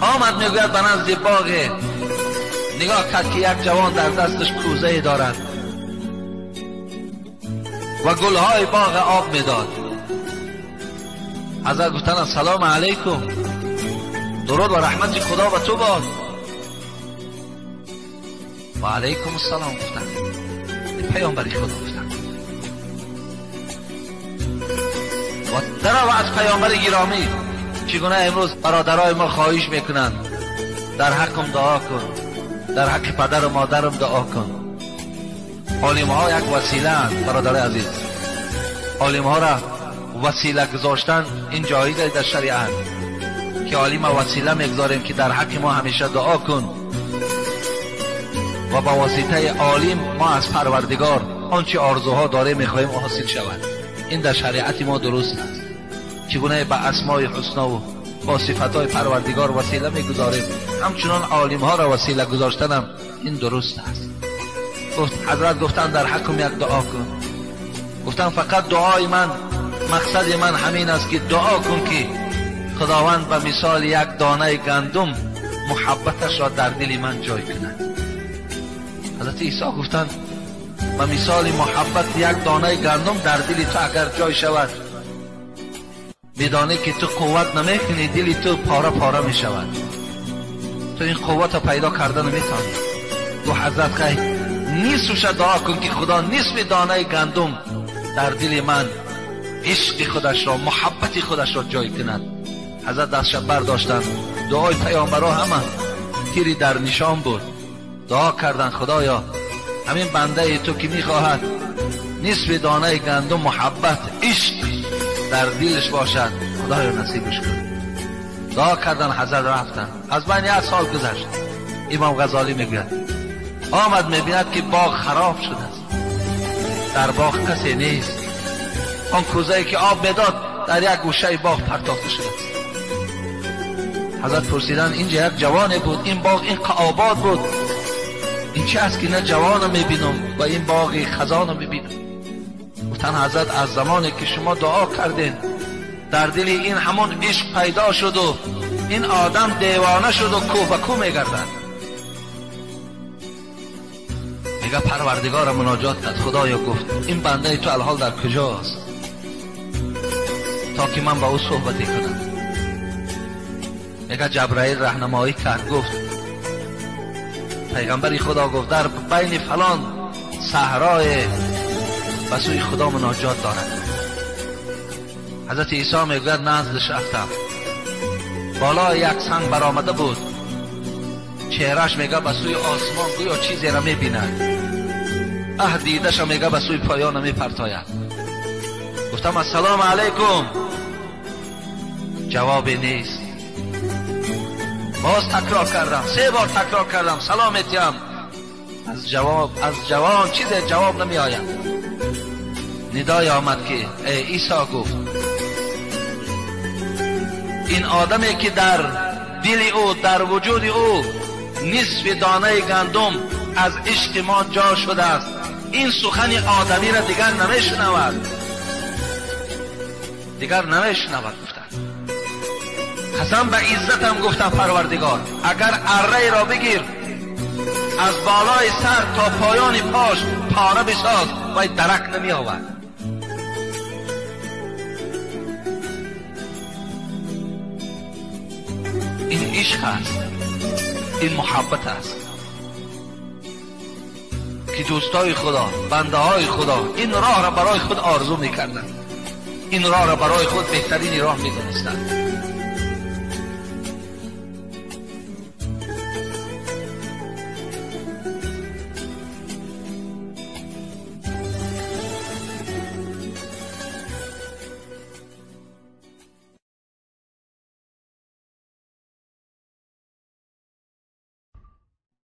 آمد میگوید به نزد باغ، نگاه کرد که یک جوان در دستش کوزه دارد و گلهای باغ آب میداد. حضرت گفتن سلام علیکم، درود و رحمت خدا به تو باد. و علیکم السلام گفتن. پیامبری خدا گفتن و در از پیامبر گرامی چگونه امروز برادرای ما خواهش میکنند در حقم دعا کن، در حق پدر و مادرم دعا کن. عالم ها یک وسیله اند برادر عزیز، عالم ها را وسیله گذاشتن این جایزه در شریعت که عالم وسیله میگذاریم که در حق ما همیشه دعا کن و با واسطه عالم ما از پروردگار آنچه آرزوها داره میخواهیم حاصل شود. این در شریعت ما درست است. چگونه به اسماء حسنا و با صفاتهای پروردگار وسیله میگذاریم، همچنان عالم ها را وسیله گذاشتنم این درست است. حضرت گفتن در حقم یک دعا کن. گفتن فقط دعای من، مقصد من همین است که دعا کن که خداوند به مثال یک دانه گندم محبتش را در دل من جای کند. حضرت عیسی گفتن به مثال محبت یک دانه گندم در دل تو اگر جای شود، میدانی که تو قوت نمیکنی، دل تو پاره پاره می شود، تو این قوت پیدا کردن نمیتانی. تو حضرت خیلی نیستوش دعا کن که خدا نصف دانه گندم در دل من عشق خودش را، محبت خودش را جای کند. حضرت دستش برداشتن، دعای پیامبرها همه تیری در نشان بود، دعا کردن خدایا همین بنده تو که میخواهد نصف دانه گندم محبت عشق در دلش باشد، خدایا نصیبش کن. دعا کردن، حضرت رفتن. از بین یک سال گذشت. امام غزالی میگوید آمد میبیند که باغ خراب شده است، در باغ کسی نیست. آن کوزه‌ای که آب میداد در یک گوشه باغ پرتافته شده است. حضرت پرسیدن اینجا یک جوان بود، این باغ این آباد بود، این چه است که نه جوان میبینم و این باغ خزان میبینم؟ گفتن حضرت از زمانی که شما دعا کردین در دل این همون عشق پیدا شد و این آدم دیوانه شد و کو به کو میگردد. میگه پروردگار مناجات کرد، خدایا گفت این بنده تو الحال در کجاست تا که من با او صحبتی کنم. میگه جبرائیل راهنمایی کرد، گفت پیغمبری خدا گفت در بین فلان صحرای به سوی خدا مناجات دارد. حضرت عیسی میگوید نزدش رفتم، بالا یک سنگ برآمده بود، چهرش میگه به سوی آسمان گویا چیزی را میبیند، دیدش میگه به سوی پایان میپرتاید. گفتم السلام علیکم، جوابی نیست. باز تکرار کردم، 3 بار تکرار کردم سلامتیم، از جوان چیزی جواب نمی آید. ندای آمد که ای عیسی گفت این آدمی که در دل او، در وجود او نصف دانه گندم از عشق ما جا شده است، این سخن آدمی را دیگر نمیشنود، دیگر نمیشنود. گفتن قسم به عزتم گفتم پروردگار اگر اره را بگیر از بالای سر تا پایان پاش پاره بساز و درک نمی آورد. این عشق است، این محبت است که دوستای خدا، بنده های خدا این راه را برای خود آرزو میکردند، این راه را برای خود بهترین راه میدونستند.